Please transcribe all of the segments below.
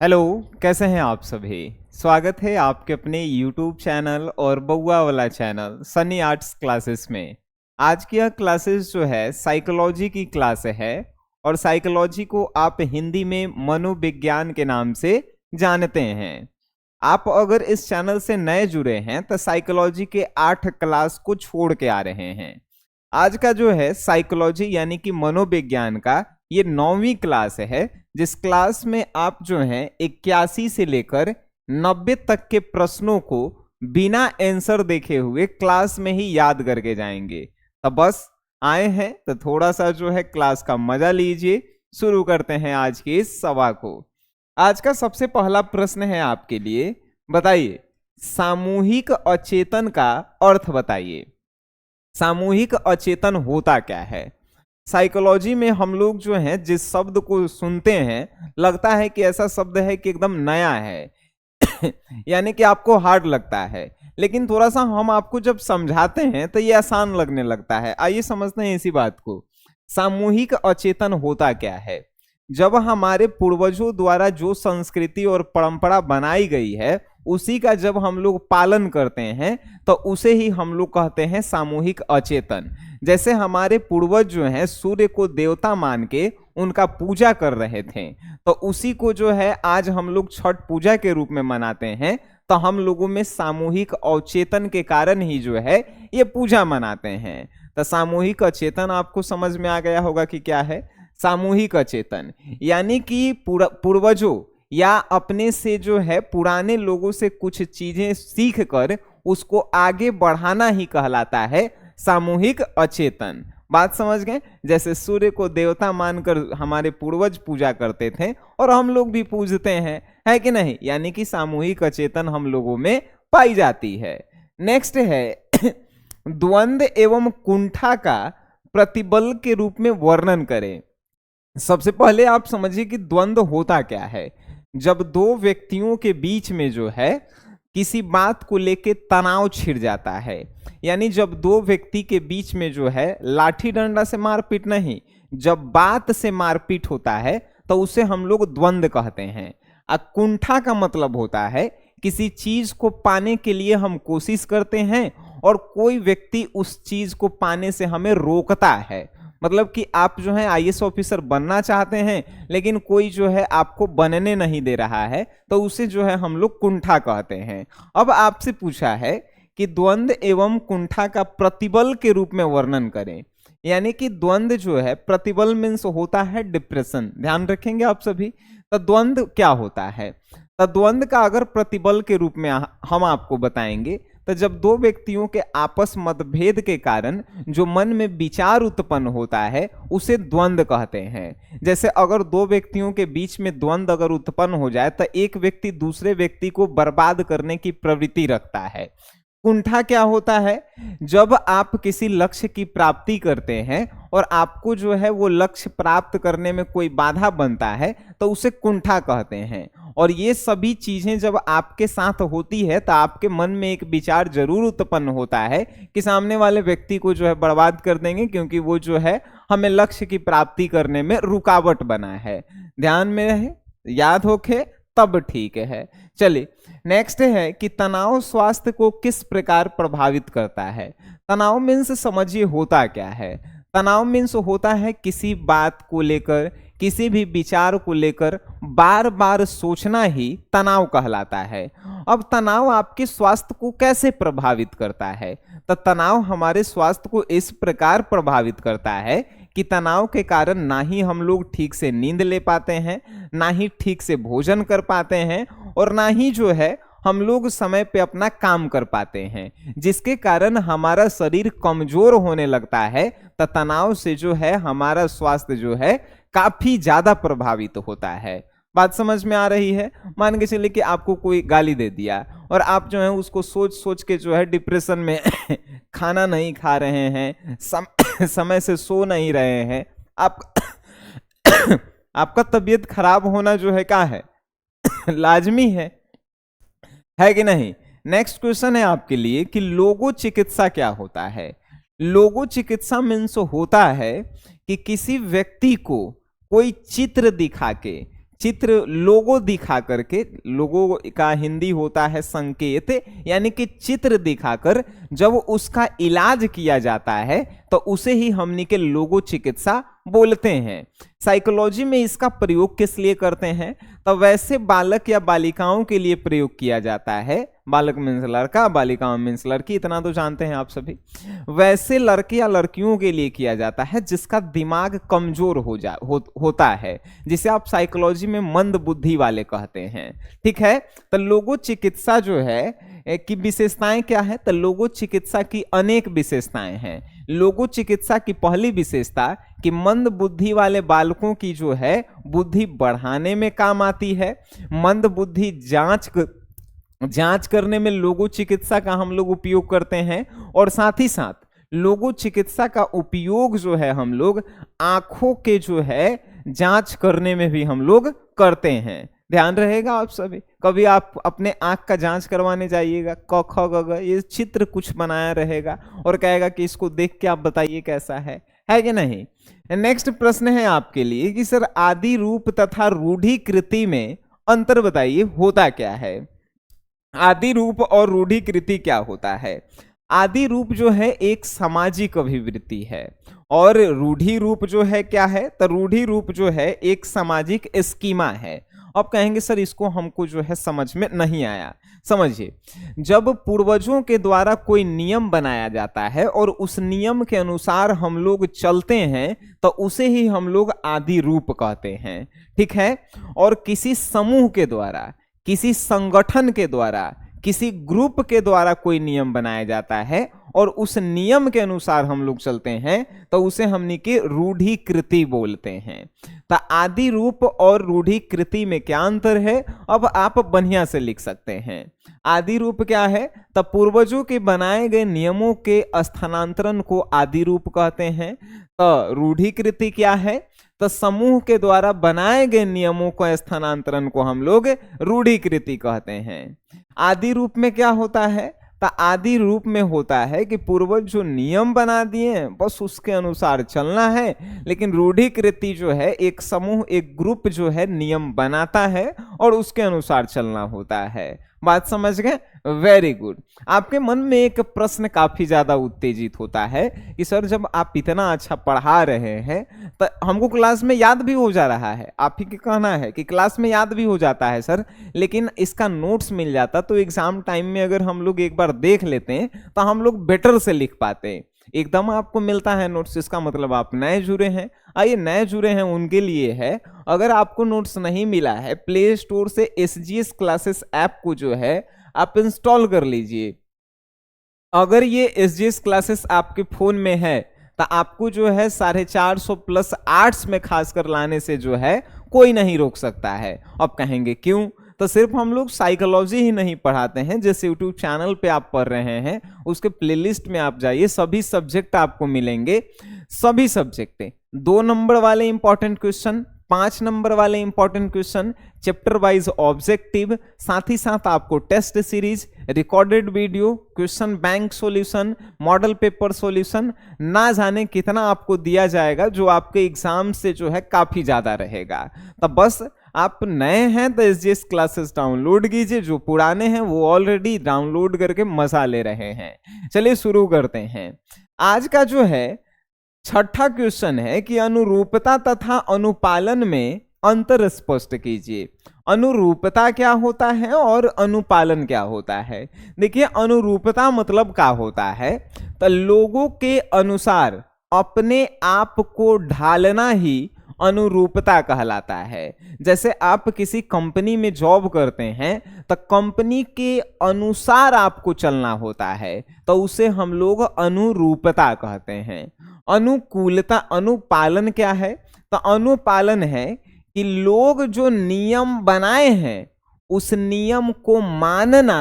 Hello. कैसे हैं आप सभी। स्वागत है आपके अपने YouTube चैनल और बउआ वाला चैनल सनी आर्ट्स क्लासेस में। आज की यह क्लासेस जो है साइकोलॉजी की क्लास है और साइकोलॉजी को आप हिंदी में मनोविज्ञान के नाम से जानते हैं। आप अगर इस चैनल से नए जुड़े हैं तो साइकोलॉजी के 8 क्लास को छोड़ के आ रहे हैं। आज का जो है साइकोलॉजी यानी कि मनोविज्ञान का ये 9वीं क्लास है, जिस क्लास में आप जो है 81 से लेकर 90 तक के प्रश्नों को बिना आंसर देखे हुए क्लास में ही याद करके जाएंगे। तो बस आए हैं तो थोड़ा सा जो है क्लास का मजा लीजिए। शुरू करते हैं आज के इस सवाल को। आज का सबसे पहला प्रश्न है आपके लिए, बताइए सामूहिक अचेतन का अर्थ बताइए। सामूहिक अचेतन होता क्या है। साइकोलॉजी में हम लोग जो हैं जिस शब्द को सुनते हैं लगता है कि ऐसा शब्द है कि एकदम नया है यानी कि आपको हार्ड लगता है, लेकिन थोड़ा सा हम आपको जब समझाते हैं तो ये आसान लगने लगता है। आइए समझते हैं इसी बात को। सामूहिक अचेतन होता क्या है। जब हमारे पूर्वजों द्वारा जो संस्कृति और परंपरा बनाई गई है उसी का जब हम लोग पालन करते हैं तो उसे ही हम लोग कहते हैं सामूहिक अचेतन। जैसे हमारे पूर्वज जो हैं सूर्य को देवता मान के उनका पूजा कर रहे थे, तो उसी को जो है आज हम लोग छठ पूजा के रूप में मनाते हैं। तो हम लोगों में सामूहिक अचेतन के कारण ही जो है ये पूजा मनाते हैं। तो सामूहिक अचेतन आपको समझ में आ गया होगा कि क्या है। सामूहिक अचेतन यानी कि पूर्वजों या अपने से जो है पुराने लोगों से कुछ चीजें सीख कर उसको आगे बढ़ाना ही कहलाता है सामूहिक अचेतन। बात समझ गए। जैसे सूर्य को देवता मानकर हमारे पूर्वज पूजा करते थे और हम लोग भी पूजते हैं, है कि नहीं। यानी कि सामूहिक अचेतन हम लोगों में पाई जाती है। नेक्स्ट है द्वंद्व एवं कुंठा का प्रतिबल के रूप में वर्णन करें। सबसे पहले आप समझिए कि द्वंद्व होता क्या है। जब दो व्यक्तियों के बीच में जो है किसी बात को लेके तनाव छिड़ जाता है, यानी जब दो व्यक्ति के बीच में जो है लाठी डंडा से मारपीट नहीं, जब बात से मारपीट होता है तो उसे हम लोग द्वंद्व कहते हैं। कुंठा का मतलब होता है किसी चीज को पाने के लिए हम कोशिश करते हैं और कोई व्यक्ति उस चीज को पाने से हमें रोकता है। मतलब कि आप जो है आईएएस ऑफिसर बनना चाहते हैं लेकिन कोई जो है आपको बनने नहीं दे रहा है, तो उसे जो है हम लोग कुंठा कहते हैं। अब आपसे पूछा है कि द्वंद्व एवं कुंठा का प्रतिबल के रूप में वर्णन करें। यानी कि द्वंद्व जो है प्रतिबल मीन्स होता है डिप्रेशन। ध्यान रखेंगे आप सभी। तो द्वंद्व क्या होता है। तो द्वंद्व का अगर प्रतिबल के रूप में हम आपको बताएंगे तो जब दो व्यक्तियों के आपस मतभेद के कारण जो मन में विचार उत्पन्न होता है उसे द्वंद्व कहते हैं। जैसे अगर दो व्यक्तियों के बीच में द्वंद्व अगर उत्पन्न हो जाए तो एक व्यक्ति दूसरे व्यक्ति को बर्बाद करने की प्रवृत्ति रखता है। कुंठा क्या होता है। जब आप किसी लक्ष्य की प्राप्ति करते हैं और आपको जो है वो लक्ष्य प्राप्त करने में कोई बाधा बनता है तो उसे कुंठा कहते हैं। और ये सभी चीजें जब आपके साथ होती है तो आपके मन में एक विचार जरूर उत्पन्न होता है कि सामने वाले व्यक्ति को जो है बर्बाद कर देंगे, क्योंकि वो जो है हमें लक्ष्य की प्राप्ति करने में रुकावट बना है। ध्यान में रहे, याद होके तब ठीक है। चलिए नेक्स्ट है कि तनाव स्वास्थ्य को किस प्रकार प्रभावित करता है। तनाव मीन्स समझिए होता क्या है। तनाव मीन्स होता है किसी बात को लेकर, किसी भी विचार को लेकर बार बार सोचना ही तनाव कहलाता है। अब तनाव आपके स्वास्थ्य को कैसे प्रभावित करता है। तो तनाव हमारे स्वास्थ्य को इस प्रकार प्रभावित करता है कि तनाव के कारण ना ही हम लोग ठीक से नींद ले पाते हैं, ना ही ठीक से भोजन कर पाते हैं और ना ही जो है हम लोग समय पे अपना काम कर पाते हैं, जिसके कारण हमारा शरीर कमजोर होने लगता है। तो तनाव से जो है हमारा स्वास्थ्य जो है काफी ज्यादा प्रभावित होता है। बात समझ में आ रही है। मान के चलिए कि आपको कोई गाली दे दिया और आप जो है उसको सोच सोच के जो है डिप्रेशन में खाना नहीं खा रहे हैं, समय से सो नहीं रहे हैं, आप आपका तबीयत खराब होना जो है क्या है लाजमी है कि नहीं। नेक्स्ट क्वेश्चन है आपके लिए कि लोगो चिकित्सा क्या होता है। लोगो चिकित्सा मीन्स होता है कि किसी व्यक्ति को कोई चित्र दिखा के चित्र लोगो दिखा करके, लोगो का हिंदी होता है संकेत, यानी कि चित्र दिखाकर जब उसका इलाज किया जाता है तो उसे ही हमनी के लोगो चिकित्सा बोलते हैं। साइकोलॉजी में इसका प्रयोग किस लिए करते हैं? तो वैसे बालक या बालिकाओं के लिए प्रयोग किया जाता है। बालक मीन्स लड़का, बालिका मीन्स लड़की, इतना तो जानते हैं आप सभी। वैसे लड़के या लड़कियों के लिए किया जाता है जिसका दिमाग कमजोर होता है, जिसे आप साइकोलॉजी में मंद बुद्धि वाले कहते हैं। ठीक है, तो लोगो चिकित्सा जो है की विशेषताएं क्या है? तो लोगो चिकित्सा की अनेक विशेषताएं हैं। लोगो चिकित्सा की पहली विशेषता कि मंद बुद्धि वाले बालकों की जो है बुद्धि बढ़ाने में काम आती है। मंद बुद्धि जांच करने में लोगो चिकित्सा का हम लोग उपयोग करते हैं, और साथ ही साथ लोगो चिकित्सा का उपयोग जो है हम लोग आंखों के जो है जांच करने में भी हम लोग करते हैं। ध्यान रहेगा आप सभी, कभी आप अपने आंख का जांच करवाने जाइएगा, क ख ग घ ये चित्र कुछ बनाया रहेगा और कहेगा कि इसको देख के आप बताइए कैसा है कि नहीं। नेक्स्ट प्रश्न है आपके लिए कि सर आदि रूप तथा रूढ़िकृति में अंतर बताइए, होता क्या है? आदि रूप और रूढ़िकृति क्या होता है? आदि रूप जो है एक सामाजिक अभिवृत्ति है, और रूढ़ि रूप जो है क्या है? तो रूढ़ि रूप जो है एक सामाजिक स्कीमा है। अब कहेंगे सर इसको हमको जो है समझ में नहीं आया। समझिए, जब पूर्वजों के द्वारा कोई नियम बनाया जाता है और उस नियम के अनुसार हम लोग चलते हैं तो उसे ही हम लोग आदि रूप कहते हैं। ठीक है, और किसी समूह के द्वारा, किसी संगठन के द्वारा, किसी ग्रुप के द्वारा कोई नियम बनाया जाता है और उस नियम के अनुसार हम लोग चलते हैं तो उसे हमनी के रूढ़िकृति बोलते हैं। तो आदि रूप और रूढ़िकृति में क्या अंतर है? अब आप बढ़िया से लिख सकते हैं। आदि रूप क्या है? तो पूर्वजों के बनाए गए नियमों के स्थानांतरण को आदि रूप कहते हैं। तो रूढ़िकृति क्या है? तो समूह के द्वारा बनाए गए नियमों का स्थानांतरण को हम लोग रूढ़िकृति कहते हैं। आदि रूप में क्या होता है? तो आदि रूप में होता है कि पूर्वज जो नियम बना दिए बस उसके अनुसार चलना है, लेकिन रूढ़िकृति जो है एक समूह, एक ग्रुप जो है नियम बनाता है और उसके अनुसार चलना होता है। बात समझ गए? Very good. आपके मन में एक प्रश्न काफी ज्यादा उत्तेजित होता है कि सर जब आप इतना अच्छा पढ़ा रहे हैं तो हमको क्लास में याद भी हो जा रहा है। आप ही के कहना है कि क्लास में याद भी हो जाता है सर, लेकिन इसका नोट्स मिल जाता तो एग्जाम टाइम में अगर हम लोग एक बार देख लेते हैं तो हम लोग बेटर से लिख पाते। एकदम आपको मिलता है नोट्स, इसका मतलब आप नए जुड़े हैं। आइए नए जुड़े हैं उनके लिए है, अगर आपको नोट्स नहीं मिला है प्ले स्टोर से SGS क्लासेस ऐप को जो है आप इंस्टॉल कर लीजिए। अगर ये SGS क्लासेस आपके फोन में है तो आपको जो है 450 प्लस आर्ट्स में खासकर लाने से जो है कोई नहीं रोक सकता है। अब कहेंगे क्यों? तो सिर्फ हम लोग साइकोलॉजी ही नहीं पढ़ाते हैं, जैसे यूट्यूब चैनल पे आप पढ़ रहे हैं उसके प्लेलिस्ट में आप जाइए, सभी सब्जेक्ट आपको मिलेंगे। सभी सब्जेक्ट 2 नंबर वाले इंपॉर्टेंट क्वेश्चन, 5 नंबर वाले important question, chapter wise objective, साथ ही साथ आपको test series, recorded video, question bank solution, model paper solution, ना जाने कितना आपको दिया जाएगा जो आपके एग्जाम से जो है काफी ज्यादा रहेगा। तब बस आप नए हैं तो SGS क्लासेस डाउनलोड कीजिए, जो पुराने हैं वो ऑलरेडी डाउनलोड करके मजा ले रहे हैं। चलिए शुरू करते हैं। आज का जो है छठा क्वेश्चन है कि अनुरूपता तथा अनुपालन में अंतर स्पष्ट कीजिए। अनुरूपता क्या होता है और अनुपालन क्या होता है? देखिए, अनुरूपता मतलब क्या होता है? तो लोगों के अनुसार अपने आप को ढालना ही अनुरूपता कहलाता है। जैसे आप किसी कंपनी में जॉब करते हैं तो कंपनी के अनुसार आपको चलना होता है, तो उसे हम लोग अनुरूपता कहते हैं। अनुकूलता, अनुपालन क्या है? तो अनुपालन है कि लोग जो नियम बनाए हैं उस नियम को मानना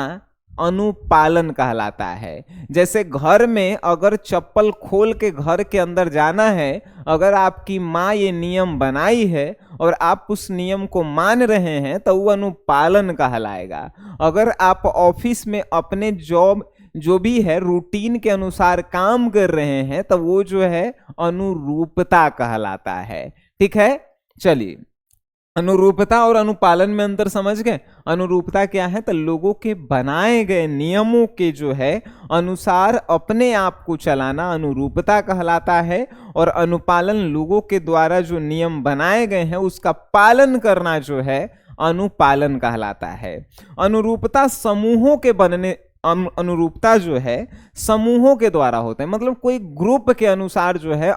अनुपालन कहलाता है। जैसे घर में अगर चप्पल खोल के घर के अंदर जाना है, अगर आपकी माँ ये नियम बनाई है और आप उस नियम को मान रहे हैं तो वो अनुपालन कहलाएगा। अगर आप ऑफिस में अपने जॉब जो भी है रूटीन के अनुसार काम कर रहे हैं तो वो जो है अनुरूपता कहलाता है। ठीक है, चलिए अनुरूपता और अनुपालन में अंतर समझ गए। अनुरूपता क्या है? तो लोगों के बनाए गए नियमों के जो है अनुसार अपने आप को चलाना अनुरूपता कहलाता है, और अनुपालन लोगों के द्वारा जो नियम बनाए गए हैं उसका पालन करना जो है अनुपालन कहलाता है। अनुरूपता समूहों के बनने अनुरूपता जो है समूहों के द्वारा होते हैं, मतलब कोई ग्रुप के अनुसार जो है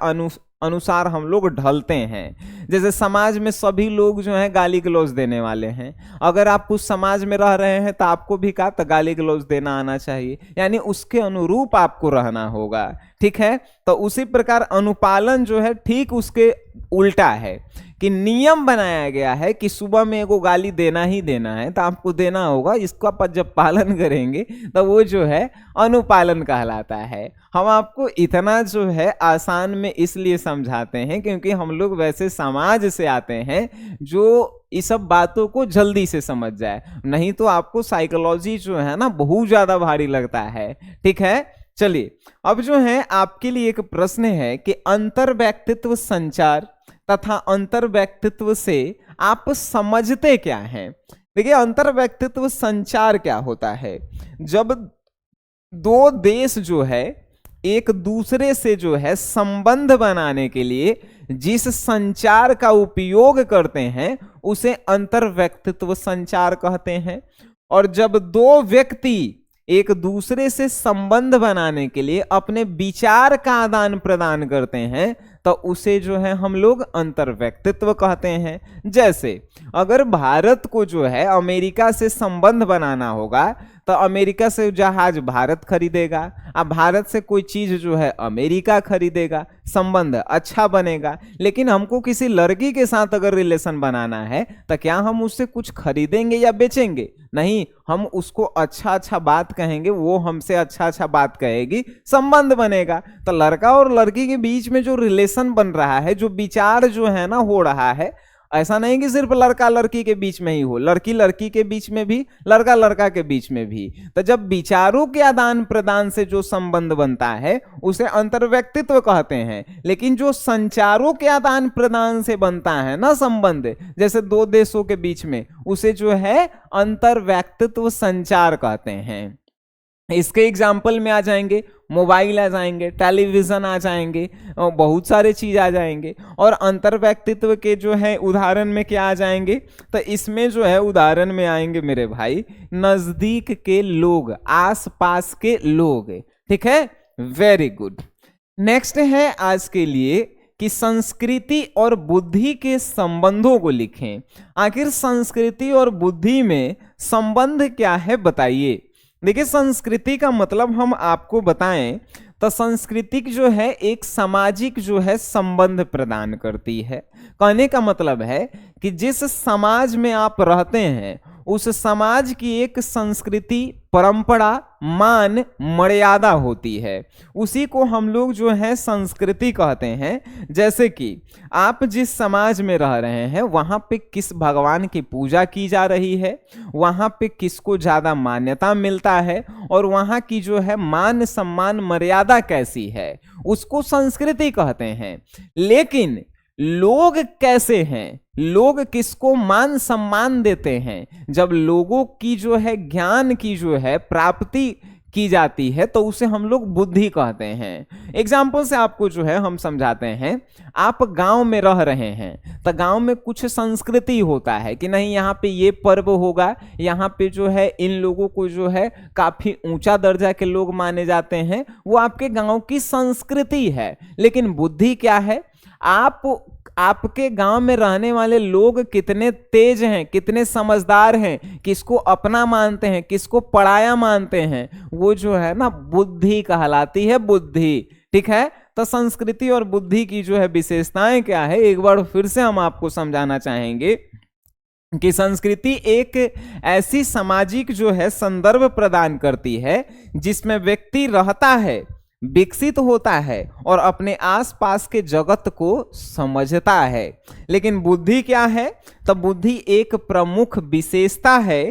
अनुसार हम लोग ढलते हैं। जैसे समाज में सभी लोग जो हैं गाली गलौज देने वाले हैं, अगर आप उस समाज में रह रहे हैं तो आपको भी कहा तो गाली गलौज देना आना चाहिए, यानी उसके अनुरूप आपको रहना होगा। ठीक है, तो उसी प्रकार अनुपालन जो है ठीक उसके उल्टा है कि नियम बनाया गया है कि सुबह में एगो गाली देना ही देना है तो आपको देना होगा, इसको आप जब पालन करेंगे तो वो जो है अनुपालन कहलाता है। हम आपको इतना जो है आसान में इसलिए समझाते हैं क्योंकि हम लोग वैसे समाज से आते हैं जो इस सब बातों को जल्दी से समझ जाए, नहीं तो आपको साइकोलॉजी जो है ना बहुत ज्यादा भारी लगता है। ठीक है, चलिए अब जो है आपके लिए एक प्रश्न है कि अंतर व्यक्तित्व संचार तथा अंतर व्यक्तित्व से आप समझते क्या हैं। देखिए अंतर व्यक्तित्व संचार क्या होता है? जब दो देश जो है एक दूसरे से जो है संबंध बनाने के लिए जिस संचार का उपयोग करते हैं उसे अंतर व्यक्तित्व संचार कहते हैं। और जब दो व्यक्ति एक दूसरे से संबंध बनाने के लिए अपने विचार का आदान प्रदान करते हैं तो उसे जो है हम लोग अंतर व्यक्तित्व कहते हैं। जैसे अगर भारत को जो है अमेरिका से संबंध बनाना होगा तो अमेरिका से जहाज भारत खरीदेगा, अब भारत से कोई चीज जो है अमेरिका खरीदेगा, संबंध अच्छा बनेगा। लेकिन हमको किसी लड़की के साथ अगर रिलेशन बनाना है तो क्या हम उससे कुछ खरीदेंगे या बेचेंगे? नहीं, हम उसको अच्छा अच्छा बात कहेंगे, वो हमसे अच्छा अच्छा बात कहेगी, संबंध बनेगा। तो लड़का और लड़की के बीच में जो रिलेशन बन रहा है, जो विचार जो है ना हो रहा है, ऐसा नहीं कि सिर्फ लड़का लड़की के बीच में ही हो, लड़की लड़की के बीच में भी, लड़का लड़का के बीच में भी। तो जब विचारों के आदान प्रदान से जो संबंध बनता है उसे अंतर्व्यक्तित्व कहते हैं। लेकिन जो संचारों के आदान प्रदान से बनता है ना संबंध, जैसे दो देशों के बीच में, उसे जो है अंतर्व्यक्तित्व संचार कहते हैं। इसके एग्जाम्पल में आ जाएंगे मोबाइल, आ जाएंगे टेलीविजन, आ जाएंगे बहुत सारे चीज आ जाएंगे। और अंतर्व्यक्तित्व के जो है उदाहरण में क्या आ जाएंगे? तो इसमें जो है उदाहरण में आएंगे मेरे भाई नजदीक के लोग, आस पास के लोग। ठीक है, वेरी गुड। नेक्स्ट है आज के लिए कि संस्कृति और बुद्धि के संबंधों को लिखें। आखिर संस्कृति और बुद्धि में संबंध क्या है बताइए। देखिए संस्कृति का मतलब हम आपको बताएं तो संस्कृति जो है एक सामाजिक जो है संबंध प्रदान करती है। कहने का मतलब है कि जिस समाज में आप रहते हैं उस समाज की एक संस्कृति, परंपरा, मान, मर्यादा होती है, उसी को हम लोग जो है संस्कृति कहते हैं। जैसे कि आप जिस समाज में रह रहे हैं वहां पे किस भगवान की पूजा की जा रही है, वहां पे किसको ज्यादा मान्यता मिलता है, और वहां की जो है मान सम्मान मर्यादा कैसी है, उसको संस्कृति कहते हैं। लेकिन लोग कैसे हैं, लोग किसको मान सम्मान देते हैं, जब लोगों की जो है ज्ञान की जो है प्राप्ति की जाती है तो उसे हम लोग बुद्धि कहते हैं। एग्जाम्पल से आपको जो है हम समझाते हैं। आप गांव में रह रहे हैं तो गांव में कुछ संस्कृति होता है कि नहीं यहाँ पे ये पर्व होगा, यहाँ पे जो है इन लोगों को जो है काफी ऊंचा दर्जा के लोग माने जाते हैं, वो आपके गांव की संस्कृति है। लेकिन बुद्धि क्या है? आपके गांव में रहने वाले लोग कितने तेज हैं, कितने समझदार हैं, किसको अपना मानते हैं, किसको पराया मानते हैं, वो जो है ना बुद्धि कहलाती है, बुद्धि। ठीक है, तो संस्कृति और बुद्धि की जो है विशेषताएं क्या है, एक बार फिर से हम आपको समझाना चाहेंगे कि संस्कृति एक ऐसी सामाजिक जो है संदर्भ प्रदान करती है जिसमें व्यक्ति रहता है, विकसित होता है और अपने आसपास के जगत को समझता है। लेकिन बुद्धि क्या है? तो बुद्धि एक प्रमुख विशेषता है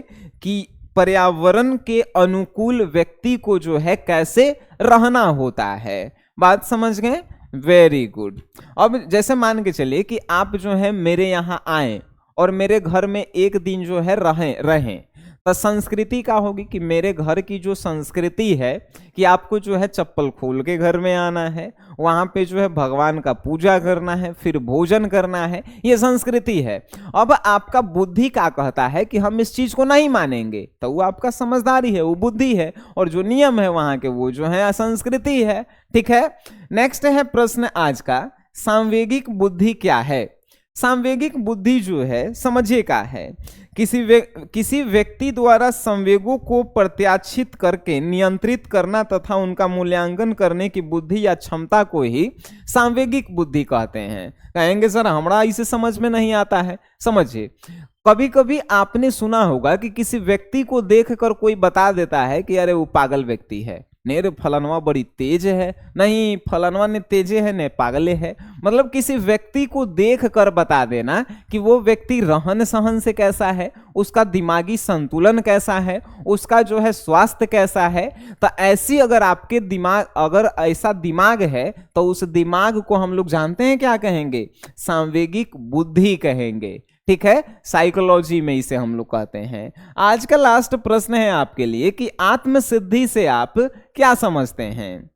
कि पर्यावरण के अनुकूल व्यक्ति को जो है कैसे रहना होता है। बात समझ गए? Very good. अब जैसे मान के चलिए कि आप जो है मेरे यहाँ आए और मेरे घर में एक दिन जो है रहें तो संस्कृति क्या होगी कि मेरे घर की जो संस्कृति है कि आपको जो है चप्पल खोल के घर में आना है, वहां पे जो है भगवान का पूजा करना है, फिर भोजन करना है, ये संस्कृति है। अब आपका बुद्धि क्या कहता है कि हम इस चीज को नहीं मानेंगे, तो वो आपका समझदारी है, वो बुद्धि है, और जो नियम है वहां के वो जो है संस्कृति है। ठीक है, नेक्स्ट है प्रश्न आज का, सांवेगिक बुद्धि क्या है? सांवेगिक बुद्धि जो है समझिए क्या है, किसी व्यक्ति द्वारा संवेगों को प्रत्याशित करके नियंत्रित करना तथा उनका मूल्यांकन करने की बुद्धि या क्षमता को ही सांवेगिक बुद्धि कहते हैं। कहेंगे सर हमरा इसे समझ में नहीं आता है। समझिए, कभी कभी आपने सुना होगा कि किसी व्यक्ति को देखकर कोई बता देता है कि अरे वो पागल व्यक्ति है, नेरे फलनवा बड़ी तेज है, नहीं फलनवा ने तेजे है, ने पागले है। मतलब किसी व्यक्ति को देख कर बता देना कि वो व्यक्ति रहन सहन से कैसा है, उसका दिमागी संतुलन कैसा है, उसका जो है स्वास्थ्य कैसा है। तो ऐसी अगर आपके दिमाग, अगर ऐसा दिमाग है तो उस दिमाग को हम लोग जानते हैं क्या कहेंगे? सांवेगिक बुद्धि कहेंगे। ठीक है, साइकोलॉजी में इसे हम लोग कहते हैं। आज का लास्ट प्रश्न है आपके लिए कि आत्मसिद्धि से आप क्या समझते हैं?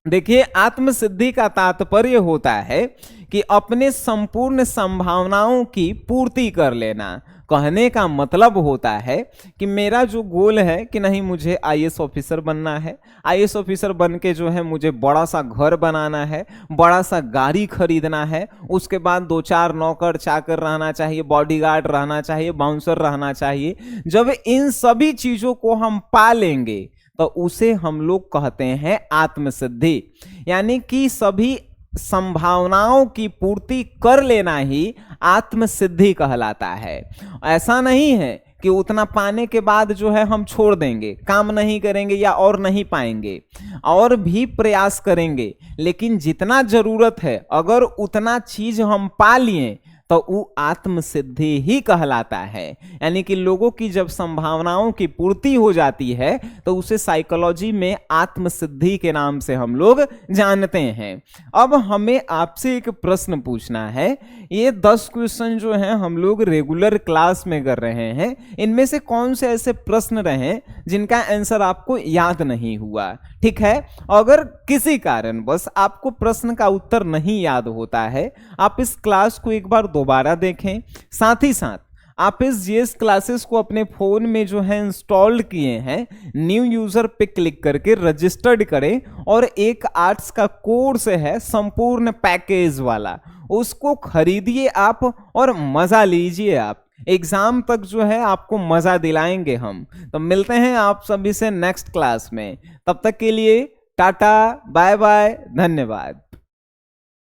देखिए, आत्मसिद्धि का तात्पर्य होता है कि अपने संपूर्ण संभावनाओं की पूर्ति कर लेना। कहने का मतलब होता है कि मेरा जो गोल है कि नहीं मुझे आईएएस ऑफिसर बनना है, आईएएस ऑफिसर बन के जो है मुझे बड़ा सा घर बनाना है, बड़ा सा गाड़ी खरीदना है, उसके बाद 2-4 नौकर चाकर रहना चाहिए, बॉडीगार्ड रहना चाहिए, बाउंसर रहना चाहिए। जब इन सभी चीजों को हम पा लेंगे तो उसे हम लोग कहते हैं आत्मसिद्धि। यानी कि सभी संभावनाओं की पूर्ति कर लेना ही आत्मसिद्धि कहलाता है। ऐसा नहीं है कि उतना पाने के बाद जो है हम छोड़ देंगे, काम नहीं करेंगे या और नहीं पाएंगे, और भी प्रयास करेंगे, लेकिन जितना जरूरत है अगर उतना चीज हम पा लिए तो वो आत्मसिद्धि ही कहलाता है। यानी कि लोगों की जब संभावनाओं की पूर्ति हो जाती है तो उसे साइकोलॉजी में आत्मसिद्धि के नाम से हम लोग जानते हैं। अब हमें आपसे एक प्रश्न पूछना है। ये 10 क्वेश्चन जो हैं हम लोग रेगुलर क्लास में कर रहे हैं, इनमें से कौन से ऐसे प्रश्न रहे जिनका आंसर आपको याद नहीं हुआ? ठीक है, अगर किसी कारण बस आपको प्रश्न का उत्तर नहीं याद होता है, आप इस क्लास को एक बार दोबारा देखें। साथ ही साथ आप इस जीएस क्लासेस को अपने फोन में जो है इंस्टॉल किए हैं, न्यू यूजर पे क्लिक करके रजिस्टर्ड करें, और एक आर्ट्स का कोर्स है संपूर्ण पैकेज वाला, उसको खरीदिए आप और मजा लीजिए। आप एग्जाम तक जो है आपको मजा दिलाएंगे हम। तो मिलते हैं आप सभी से नेक्स्ट क्लास में, तब तक के लिए टाटा बाय बाय, धन्यवाद।